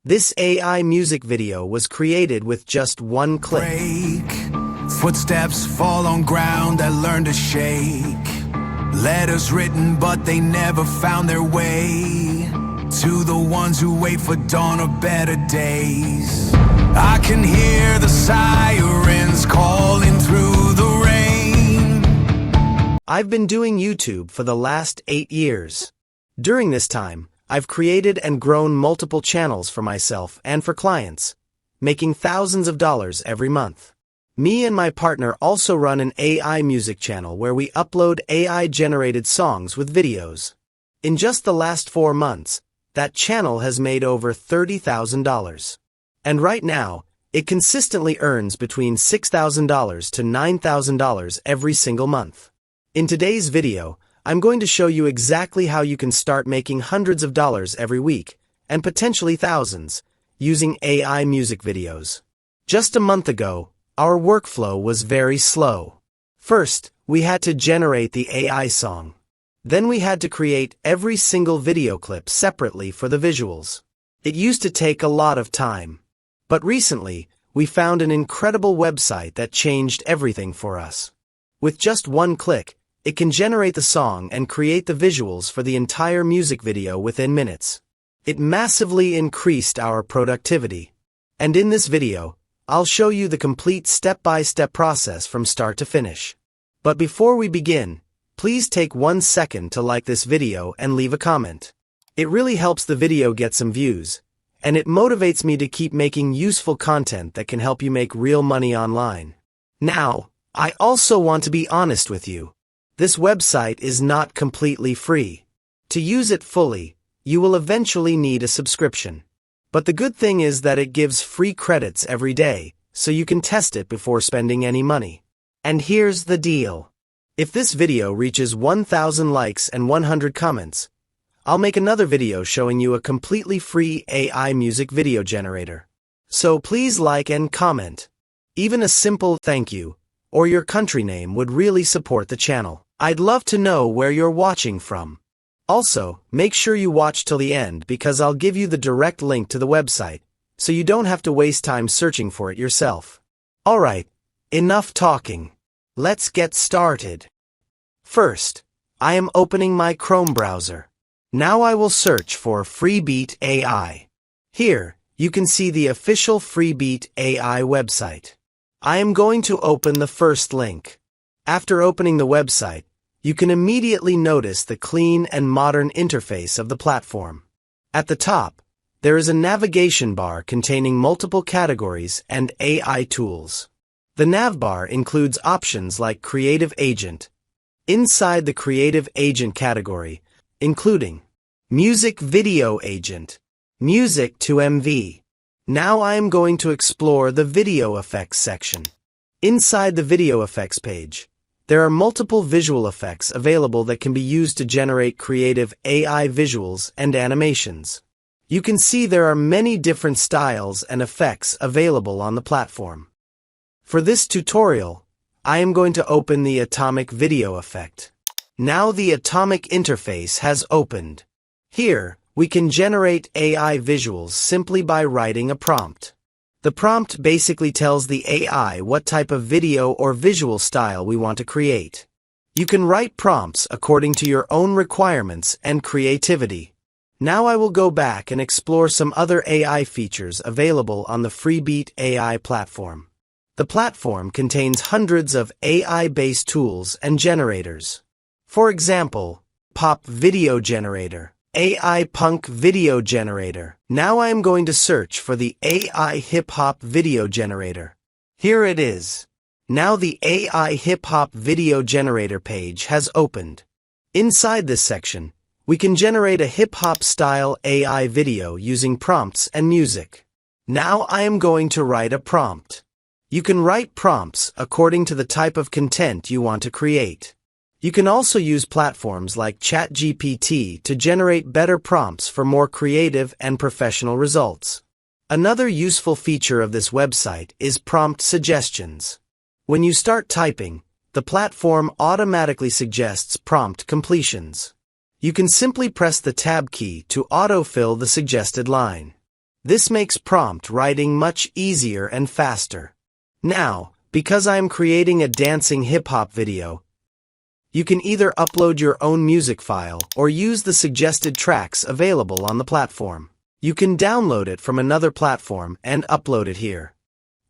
This AI music video was created with just one click. Break. Footsteps fall on ground that learn to shake. Letters written but they never found their way to the ones who wait for dawn or better days. I can hear the sirens calling through the rain. I've been doing YouTube for the last 8 years. During this time, I've created and grown multiple channels for myself and for clients, making thousands of dollars every month. Me and my partner also run an AI music channel where we upload AI-generated songs with videos. In just the last 4 months, that channel has made over $30,000. And right now, it consistently earns between $6,000 to $9,000 every single month. In today's video, I'm going to show you exactly how you can start making hundreds of dollars every week, and potentially thousands, using AI music videos. Just a month ago, our workflow was very slow. First, we had to generate the AI song. Then we had to create every single video clip separately for the visuals. It used to take a lot of time. But recently, we found an incredible website that changed everything for us. With just one click, it can generate the song and create the visuals for the entire music video within minutes. It massively increased our productivity. And in this video, I'll show you the complete step-by-step process from start to finish. But before we begin, please take 1 second to like this video and leave a comment. It really helps the video get some views, and it motivates me to keep making useful content that can help you make real money online. Now, I also want to be honest with you. This website is not completely free. To use it fully, you will eventually need a subscription. But the good thing is that it gives free credits every day, so you can test it before spending any money. And here's the deal. If this video reaches 1,000 likes and 100 comments, I'll make another video showing you a completely free AI music video generator. So please like and comment. Even a simple thank you or your country name would really support the channel. I'd love to know where you're watching from. Also, make sure you watch till the end because I'll give you the direct link to the website, so you don't have to waste time searching for it yourself. Alright, enough talking. Let's get started. First, I am opening my Chrome browser. Now I will search for Freebeat AI. Here, you can see the official Freebeat AI website. I am going to open the first link. After opening the website, you can immediately notice the clean and modern interface of the platform. At the top, there is a navigation bar containing multiple categories and AI tools. The nav bar includes options like Creative Agent. Inside the Creative Agent category, including Music Video Agent, Music to MV. Now I am going to explore the Video Effects section. Inside the Video Effects page, there are multiple visual effects available that can be used to generate creative AI visuals and animations. You can see there are many different styles and effects available on the platform. For this tutorial, I am going to open the Atomic Video effect. Now the Atomic interface has opened. Here, we can generate AI visuals simply by writing a prompt. The prompt basically tells the AI what type of video or visual style we want to create. You can write prompts according to your own requirements and creativity. Now I will go back and explore some other AI features available on the Freebeat AI platform. The platform contains hundreds of AI-based tools and generators. For example, Pop Video Generator, AI Punk Video Generator. Now I am going to search for the AI Hip Hop Video Generator. Here it is. Now the AI Hip Hop Video Generator page has opened. Inside this section, we can generate a hip hop style AI video using prompts and music. Now I am going to write a prompt. You can write prompts according to the type of content you want to create. You can also use platforms like ChatGPT to generate better prompts for more creative and professional results. Another useful feature of this website is prompt suggestions. When you start typing, the platform automatically suggests prompt completions. You can simply press the Tab key to autofill the suggested line. This makes prompt writing much easier and faster. Now, because I am creating a dancing hip-hop video, you can either upload your own music file or use the suggested tracks available on the platform. You can download it from another platform and upload it here.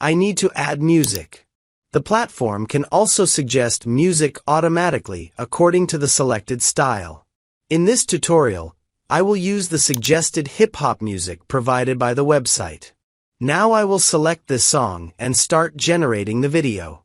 I need to add music. The platform can also suggest music automatically according to the selected style. In this tutorial, I will use the suggested hip-hop music provided by the website. Now I will select this song and start generating the video.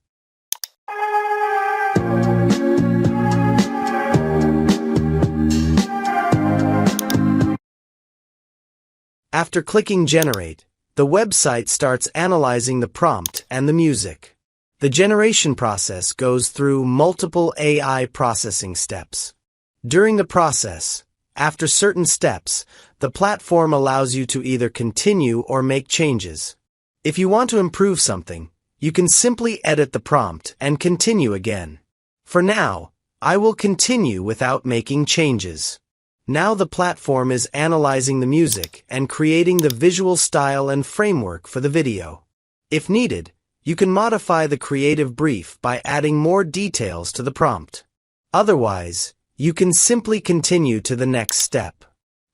After clicking Generate, the website starts analyzing the prompt and the music. The generation process goes through multiple AI processing steps. During the process, after certain steps, the platform allows you to either continue or make changes. If you want to improve something, you can simply edit the prompt and continue again. For now, I will continue without making changes. Now the platform is analyzing the music and creating the visual style and framework for the video. If needed, you can modify the creative brief by adding more details to the prompt. Otherwise, you can simply continue to the next step.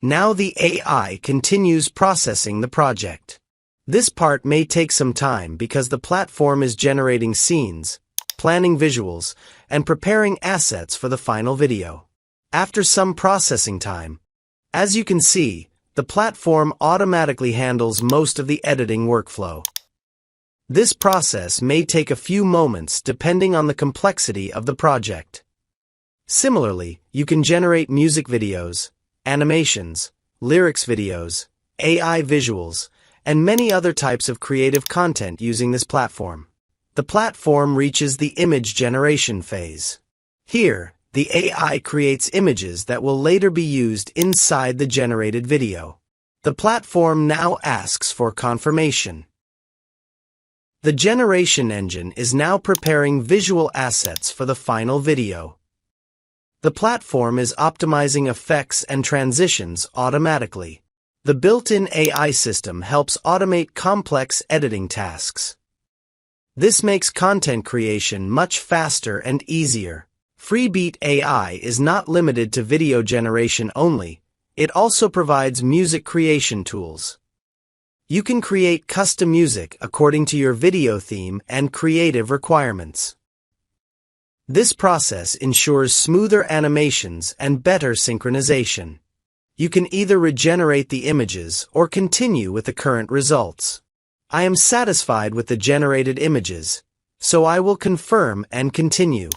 Now the AI continues processing the project. This part may take some time because the platform is generating scenes, planning visuals, and preparing assets for the final video. After some processing time, as you can see, the platform automatically handles most of the editing workflow. This process may take a few moments depending on the complexity of the project. Similarly, you can generate music videos, animations, lyrics videos, AI visuals, and many other types of creative content using this platform. The platform reaches the image generation phase. Here, the AI creates images that will later be used inside the generated video. The platform now asks for confirmation. The generation engine is now preparing visual assets for the final video. The platform is optimizing effects and transitions automatically. The built-in AI system helps automate complex editing tasks. This makes content creation much faster and easier. Freebeat AI is not limited to video generation only, it also provides music creation tools. You can create custom music according to your video theme and creative requirements. This process ensures smoother animations and better synchronization. You can either regenerate the images or continue with the current results. I am satisfied with the generated images, so I will confirm and continue.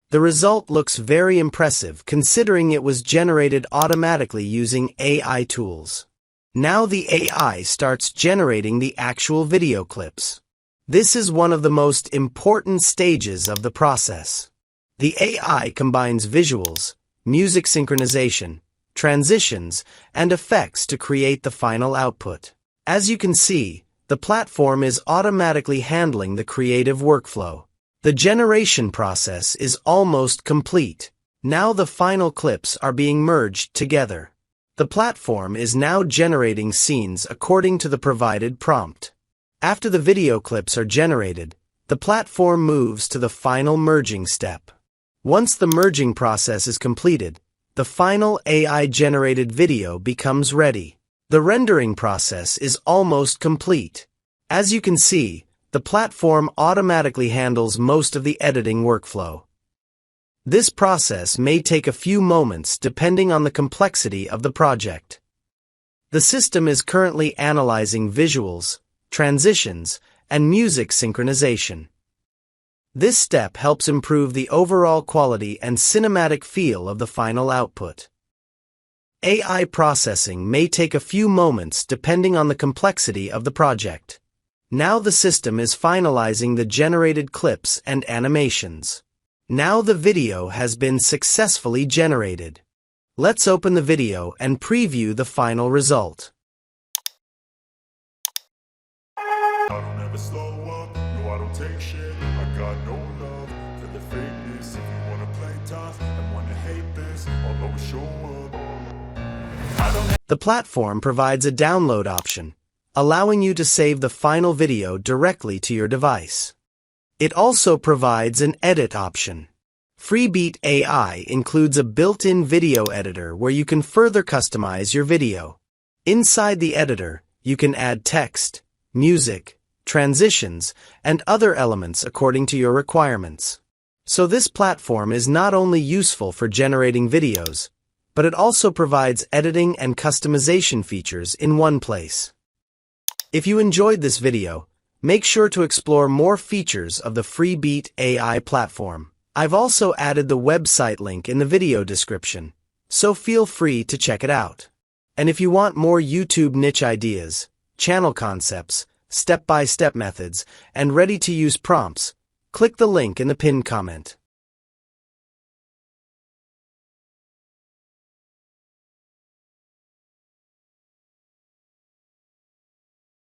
The result looks very impressive considering it was generated automatically using AI tools. Now the AI starts generating the actual video clips. This is one of the most important stages of the process. The AI combines visuals, music synchronization, transitions, and effects to create the final output. As you can see, the platform is automatically handling the creative workflow. The generation process is almost complete. Now the final clips are being merged together. The platform is now generating scenes according to the provided prompt. After the video clips are generated, the platform moves to the final merging step. Once the merging process is completed, the final AI-generated video becomes ready. The rendering process is almost complete. As you can see, the platform automatically handles most of the editing workflow. This process may take a few moments depending on the complexity of the project. The system is currently analyzing visuals, transitions, and music synchronization. This step helps improve the overall quality and cinematic feel of the final output. AI processing may take a few moments depending on the complexity of the project. Now the system is finalizing the generated clips and animations. Now the video has been successfully generated. Let's open the video and preview the final result. I don't ever slow up, no I don't take shit. I got no love for the fakeness. If you wanna play tough and wanna hate this, I'll always show up. The platform provides a download option. allowing you to save the final video directly to your device. It also provides an edit option. Freebeat AI includes a built-in video editor where you can further customize your video. Inside the editor, you can add text, music, transitions, and other elements according to your requirements. So this platform is not only useful for generating videos, but it also provides editing and customization features in one place. If you enjoyed this video, make sure to explore more features of the Freebeat AI platform. I've also added the website link in the video description, so feel free to check it out. And if you want more YouTube niche ideas, channel concepts, step-by-step methods, and ready-to-use prompts, click the link in the pinned comment.